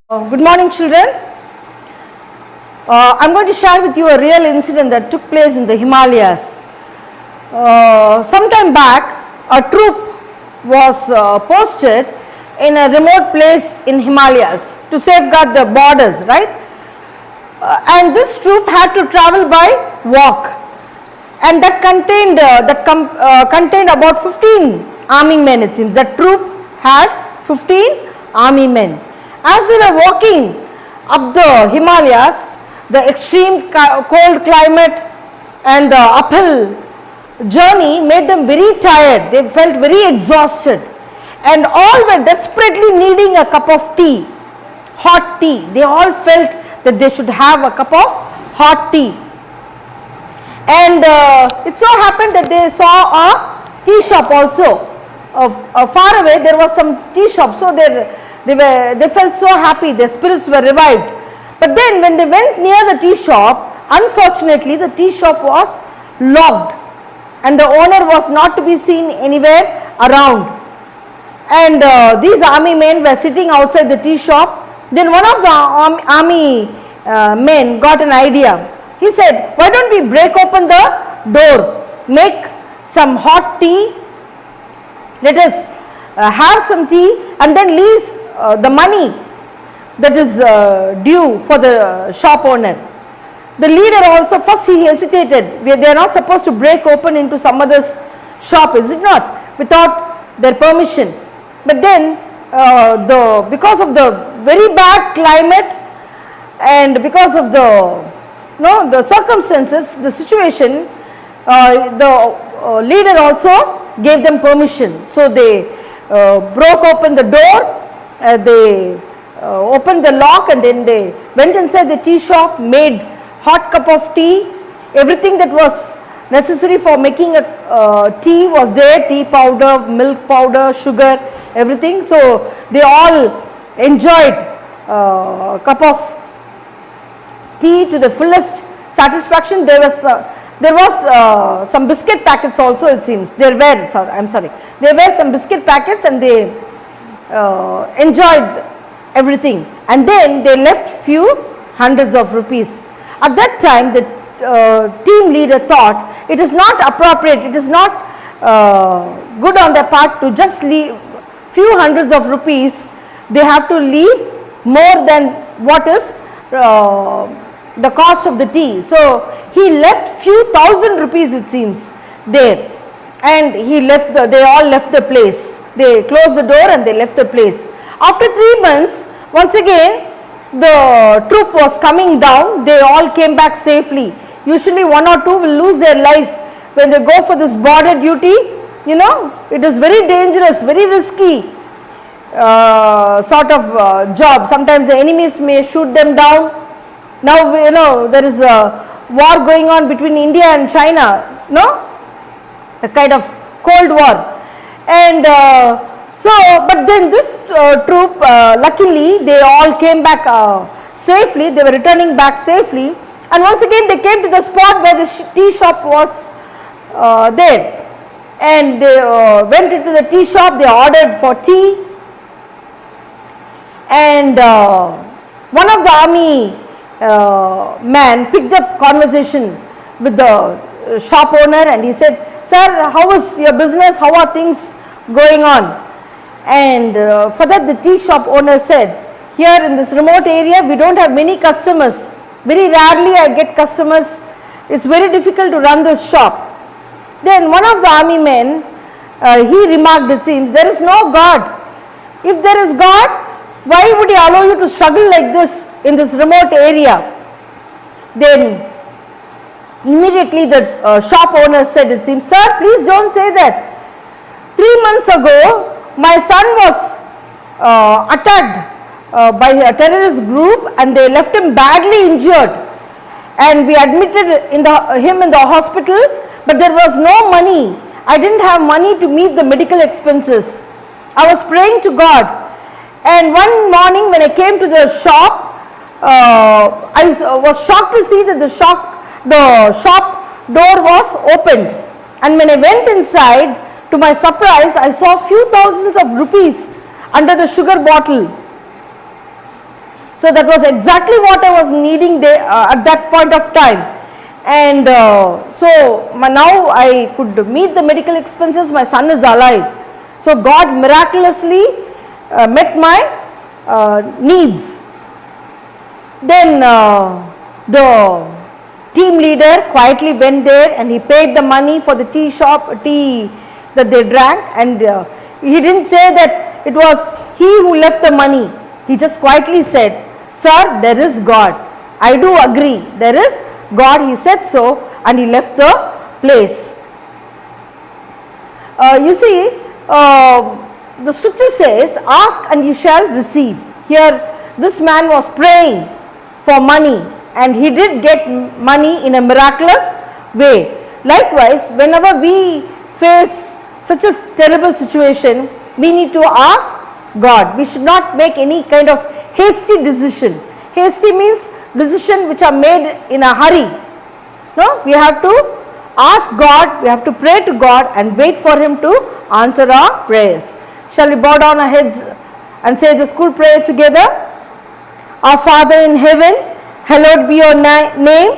Good morning, children. I'm going to share with you a real incident that took place in the Himalayas. Some time back, a troop was posted in a remote place in Himalayas to safeguard the borders, right? And this troop had to travel by walk, and that contained about 15 army men. It seems that troop had 15 army men. As they were walking up the Himalayas, the extreme cold climate and the uphill journey made them very tired. They felt very exhausted, and all were desperately needing a cup of tea, hot tea. They all felt that they should have a cup of hot tea. And it so happened that they saw a tea shop also. Far away there was some tea shop, so they felt so happy, their spirits were revived. But then when they went near the tea shop, unfortunately the tea shop was locked and the owner was not to be seen anywhere around. And these army men were sitting outside the tea shop. Then one of the army men got an idea. He said, why don't we break open the door, make some hot tea, let us have some tea and then leave the money that is due for the shop owner. The leader also, first he hesitated. They are not supposed to break open into some other's shop, is it not? Without their permission. But then because of the very bad climate and because of the circumstances, the situation, the leader also gave them permission. So they broke open the door, they opened the lock, and then they went inside the tea shop, made hot cup of tea. Everything that was necessary for making a tea was there, tea powder, milk powder, sugar, everything. So they all enjoyed a cup of tea to the fullest satisfaction. There was some biscuit packets also, it seems. There were some biscuit packets, and they enjoyed everything, and then they left few hundreds of rupees. At that time the team leader thought it is not appropriate, it is not good on their part to just leave few hundreds of rupees. They have to leave more than what is the cost of the tea. So he left few thousand rupees, it seems, there, and they all left the place. They closed the door and they left the place. After 3 months, once again the troop was coming down. They all came back safely. Usually one or two will lose their life when they go for this border duty. You know, it is very dangerous, very risky sort of job. Sometimes the enemies may shoot them down. Now you know there is a war going on between India and China, no? A kind of cold war. And but then this troop, luckily they all came back safely. They were returning back safely, and once again they came to the spot where the tea shop was there, and they went into the tea shop. They ordered for tea, and one of the army man picked up conversation with the shop owner, and he said, "Sir, how is your business? How are things going on?" And for that the tea shop owner said, "Here in this remote area we don't have many customers. Very rarely I get customers. It's very difficult to run this shop." Then one of the army men, he remarked, it seems, "There is no God. If there is God, why would he allow you to struggle like this in this remote area?" Then immediately the shop owner said, it seems, "Sir, please don't say that. 3 months ago, my son was attacked by a terrorist group, and they left him badly injured, and we admitted him in the hospital, but there was no money. I didn't have money to meet the medical expenses. I was praying to God, and one morning when I came to the shop, I was shocked to see that the shop door was opened, and when I went inside, to my surprise, I saw few thousands of rupees under the sugar bottle. So that was exactly what I was needing there, at that point of time. And so now I could meet the medical expenses. My son is alive. So God miraculously met my needs. Then the team leader quietly went there and he paid the money for the tea that they drank, and he didn't say that it was he who left the money. He just quietly said, "Sir, there is God. I do agree, there is God." He said so, and he left the place. You see, the scripture says, "Ask and you shall receive." Here this man was praying for money, and he did get money in a miraculous way. Likewise, whenever we face such a terrible situation, we need to ask God. We should not make any kind of hasty decision. Hasty means decision which are made in a hurry. No, we have to ask God, we have to pray to God and wait for Him to answer our prayers. Shall we bow down our heads and say the school prayer together? Our Father in heaven, hallowed be your name.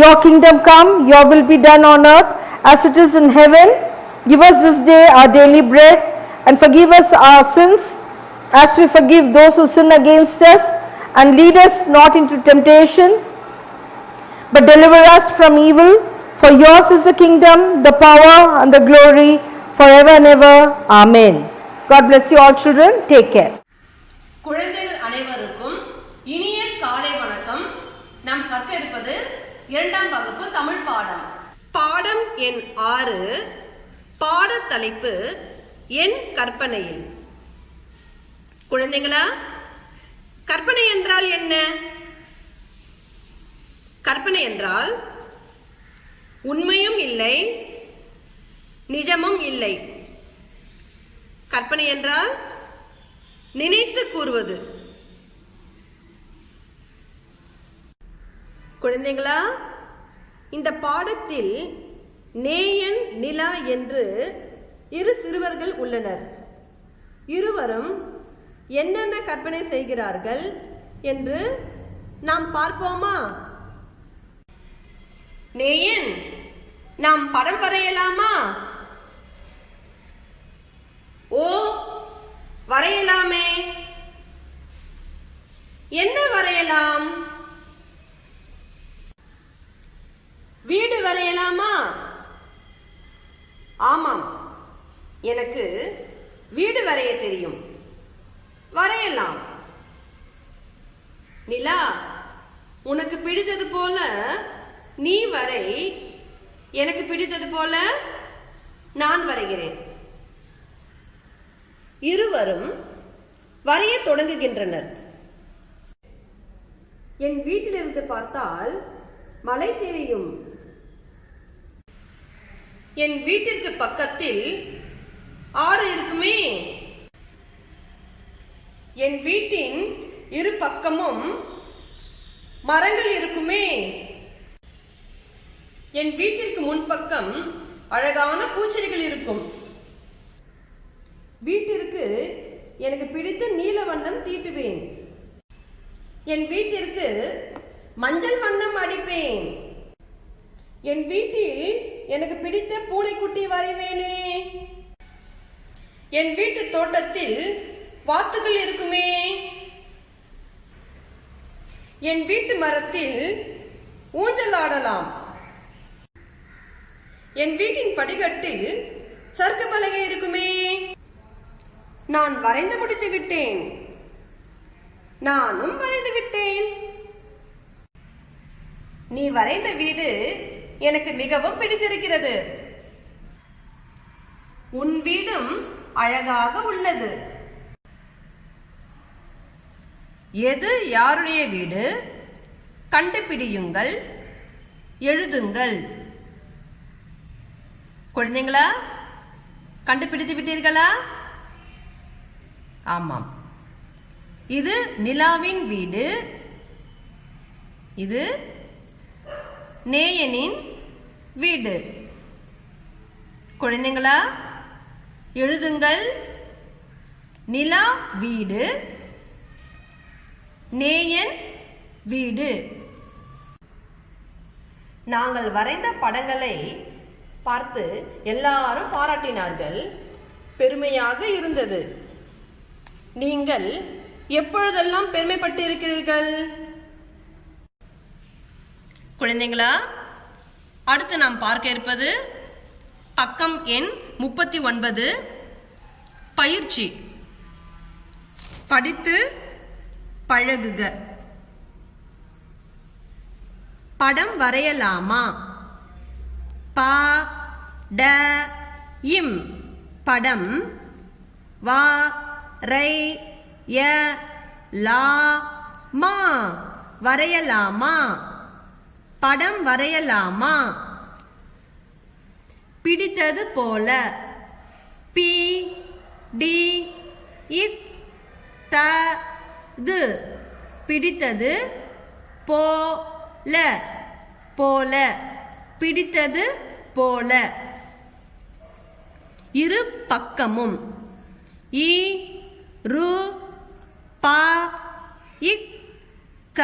Your kingdom come, your will be done on earth as it is in heaven. Give us this day our daily bread, and forgive us our sins as we forgive those who sin against us. And lead us not into temptation, but deliver us from evil. For yours is the kingdom, the power and the glory forever and ever. Amen. God bless you all children. Take care. குழந்தைகள் அனைவருக்கும் இனிய காலை வணக்கம். நாம் கற்க இருப்பது 2ஆம் வகுப்பு தமிழ் பாடம். பாடம் எண் 6. பாடத் தலைப்பு என் கற்பனையில். குழந்தைகளா, கற்பனை என்றால் என்ன? கற்பனை என்றால் உண்மையும் இல்லை, நிஜமும் இல்லை. கற்பனை என்றால் நினைத்து கூறுவது. குழந்தைகளா, இந்த பாடத்தில் நேயன், நிலா என்று 2 சிறுவர்கள் உள்ளனர். இருவரும் என்னென்ன கற்பனை செய்கிறார்கள் என்று நாம் பார்ப்போமா? நேயன், நாம் படம் வரையலாமா? ஓ, வரையலாமே. என்ன வரையலாம்? வீடு வரையலாமா? ஆமாம், எனக்கு வீடு வரைய தெரியும். வரையலாம். நிலா, உனக்கு பிடித்தது போல நீ வரை, எனக்கு பிடித்தது போல நான் வரைகிறேன். இருவரும் வரைய தொடங்குகின்றனர். என் வீட்டிலிருந்து பார்த்தால் மலை தெரியும். என் வீட்டிற்கு பக்கத்தில் ஆறு இருக்குமே. என் வீட்டின் இரு பக்கமும் மரங்கள் இருக்குமே. என் வீட்டிற்கு முன்பக்கம் அழகான பூச்செடிகள் இருக்கும். வீட்டிற்கு எனக்கு பிடித்த நீல வண்ணம் தீட்டுவேன். என் வீட்டிற்கு மஞ்சள் வண்ணம் அடிப்பேன். என் வீட்டில் எனக்கு பிடித்த பூனைக்குட்டி வரைவேனே. என் வீட்டு தோட்டத்தில் வாத்துகள் இருக்குமே. என் வீட்டு மரத்தில் ஊஞ்சல் ஆடலாம். என் வீட்டின் படிக்கட்டில் சறுக்கு பலகை இருக்குமே. நான் வரைந்து முடித்து விட்டேன். நானும் வரைந்து விட்டேன். நீ வரைந்த வீடு எனக்கு மிகவும் பிடித்திருக்கிறது. உன் வீடும் அழகாக உள்ளது. எது யாருடைய வீடு? கண்டுபிடியுங்கள், எழுதுங்கள். குழந்தைங்களா, கண்டுபிடித்து விட்டீர்களா? ஆமாம், இது நிலாவின் வீடு. இது நேயனின் வீடு. குழந்தைங்களா, எழுதுங்கள். நிலா வீடு, நேயன் வீடு. நாங்கள் வரைந்த படங்களை பார்த்து எல்லாரும் பாராட்டினார்கள். பெருமையாக இருந்தது. நீங்கள் எப்பொழுதெல்லாம் பெருமைப்பட்டு இருக்கிறீர்கள்? குழந்தைங்களா, அடுத்து நாம் பார்க்க இருப்பது பக்கம் எண் 39 பயிற்சி. படித்து பழகுக. படம் வரையலாமா? ப ட இம் படம். வ ரை ய லா மா வரையலாமா? படம் வரையலாமா? பிடித்தது போல. பி டி இக் த து பிடித்தது. போல போல பிடித்தது போல. இரு பக்கமும். இ ரு ப இக் க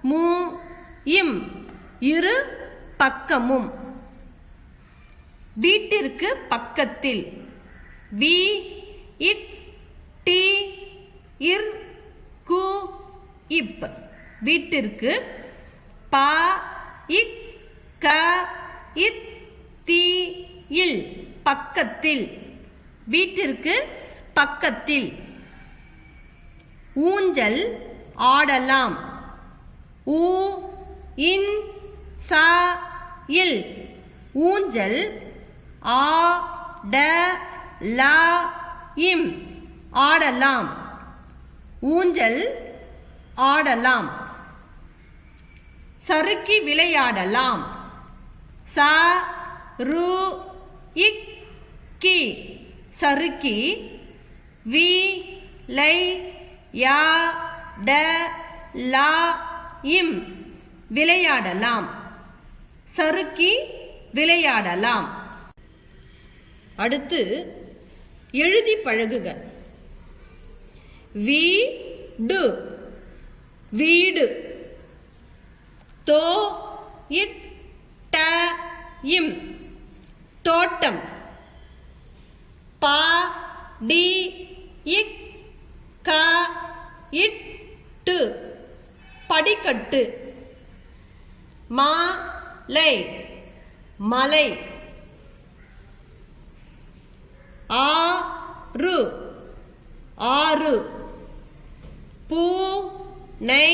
மு இம் இரு பக்கமும். வீட்டிற்கு பக்கத்தில். வி இட் டி இர் கு இப் வீட்டிற்கு. ப இக் க இத் தி இல் பக்கத்தில். வீட்டிற்கு பக்கத்தில். ஊஞ்சல் ஆடலாம். ஊ இன் ச இல் ஊஞ்சல். ஆ ட ல இம் ஆடலாம். ஊஞ்சல் ஆடலாம். சறுக்கி விளையாடலாம். ச ரு இக் கி சறுக்கி. வி லை யா ட லா இம் விளையாடலாம். சறுக்கி விளையாடலாம். அடுத்து எழுதி பழகுக. வீடு வீடு. தோ இட் ட இம் தோட்டம். ப டி இக் க இட் டு படிக்கட்டு. மா லை மலை. ஆ ரு ஆறு. பூ நை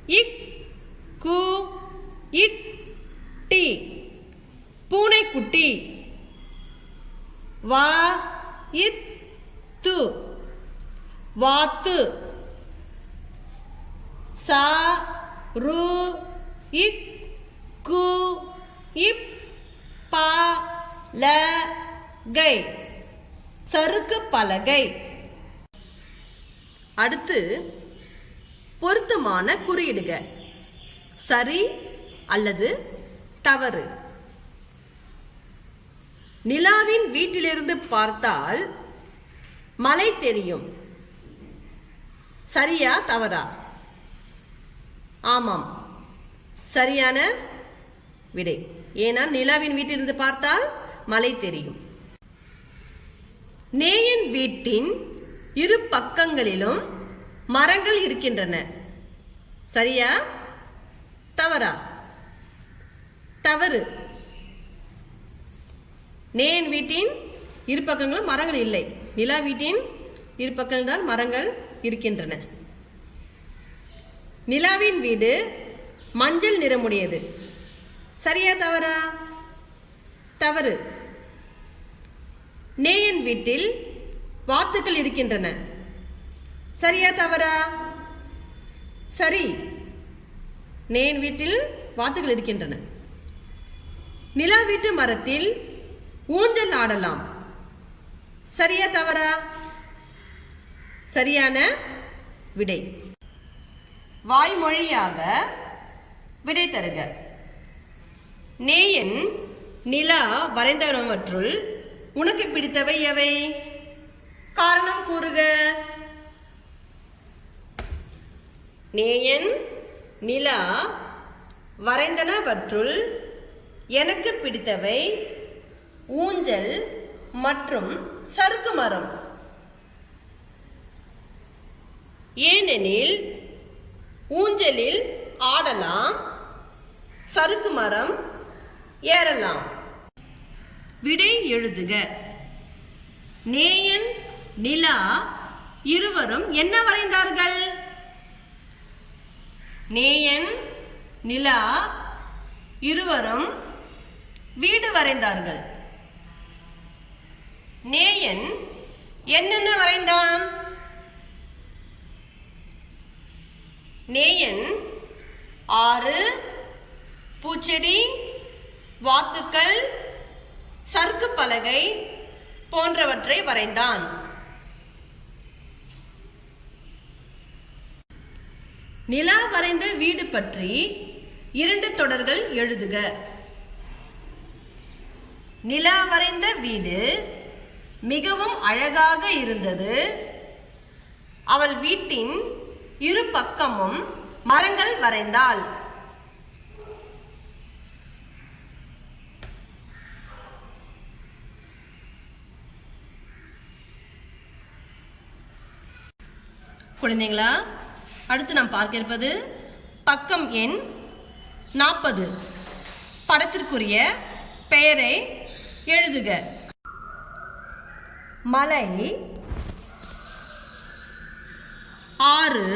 இக் கு இட் டி பூனைக்குட்டி. வா இத் து வாத்து. சா ரு இக் கு இப் ப ல கை சறுக்கு பலகை. அடுத்து பொருத்தமான குறியிடுக. சரி அல்லது தவறு. நிலாவின் வீட்டிலிருந்து பார்த்தால் மலை தெரியும். சரியா தவறா? ஆமாம், சரியான விடை. ஏன்னா நிலாவின் வீட்டிலிருந்து பார்த்தால் மலை தெரியும். நேயன் வீட்டின் இரு பக்கங்களிலும் மரங்கள் இருக்கின்றன. சரியா தவறா? தவறு. நேயன் வீட்டின் இரு பக்கங்களும் மரங்கள் இல்லை. நிலா வீட்டின் இரு பக்கங்கள் தான் மரங்கள் இருக்கின்றன. நிலாவின் வீடு மஞ்சள் நிறமுடையது. சரியா தவறா? தவறு. நேயன் வீட்டில் வாத்துக்கள் இருக்கின்றன. சரியா தவறா? சரி. நேயன் வீட்டில் வாத்துக்கள் இருக்கின்றன. நிலா வீட்டு மரத்தில் ஊஞ்சல் ஆடலாம். சரியா தவறா? சரியான விடை. வாய்மொழியாக விடை தருக. நேயன் நிலா வரைந்தவற்றுள் உனக்கு பிடித்தவை எவை? காரணம் கூறுக. நேயன், நிலா வரைந்தனவற்றுள் எனக்கு பிடித்தவை ஊஞ்சல் மற்றும் சறுக்கு மரம். ஏனெனில் ஊஞ்சலில் ஆடலாம், சறுக்கு மரம் ஏறலாம். விடை எழுதுக. நேயன், நிலா இருவரும் என்ன வரைந்தார்கள்? நேயன், நிலா இருவரும் வீடு வரைந்தார்கள். நேயன் என்னென்ன வரைந்தான்? நேயன் ஆறு, பூச்செடி, வாத்துக்கள், சறுக்கு பலகை போன்றவற்றை வரைந்தான். நிலா வரைந்த வீடு பற்றி 2 தொடர்கள் எழுதுக. நிலா வரைந்த வீடு மிகவும் அழகாக இருந்தது. அவள் வீட்டின் இரு பக்கமும் மரங்கள் வரைந்தாள். குழந்தைங்களா, அடுத்து நாம் பார்க்க இருப்பது பக்கம் எண் 40. படத்திற்குரிய பெயரை எழுதுக. மலை, ஆறு,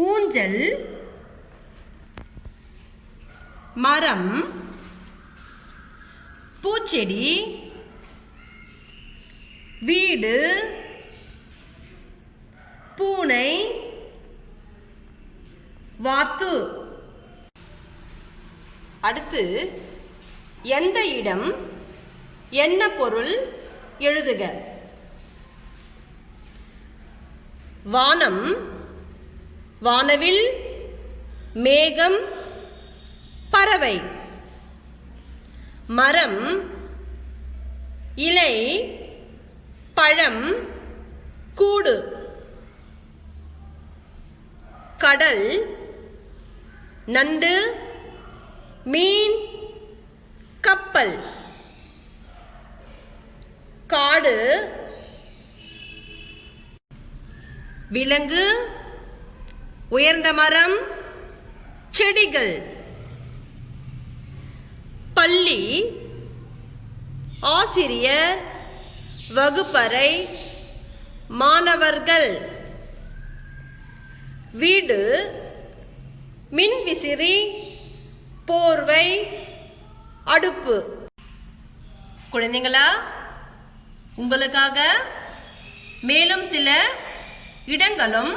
ஊஞ்சல், மரம், பூச்செடி, வீடு, பூனை, வாத்து. அடுத்து எந்த இடம், என்ன பொருள் எழுதுக. வானம், வானவில், மேகம், பறவை. மரம், இலை, பழம், கூடு. கடல், நண்டு, மீன், கப்பல். காடு, விலங்கு, உயர்ந்த மரம், செடிகள். பள்ளி, ஆசிரியர், வகுப்பறை, மாணவர்கள். வீடு, மின்விசிறி, போர்வை, அடுப்பு. குழந்தைங்களா, உங்களுக்காக மேலும் சில இடங்களும்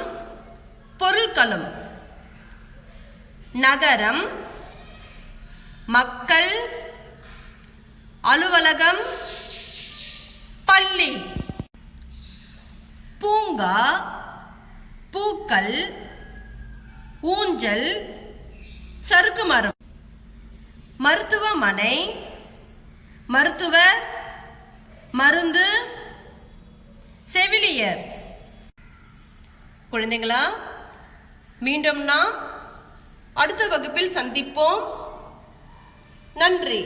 பொருட்களும். நகரம், மக்கள், அலுவலகம், பள்ளி. பூங்கா, பூக்கள், ஊஞ்சல், சறுக்கு மரம். மருத்துவமனை, மருத்துவர், மருந்து, செவிலியர். குழந்தைகளா, மீண்டும் நாம் அடுத்த வகுப்பில் சந்திப்போம். நன்றி.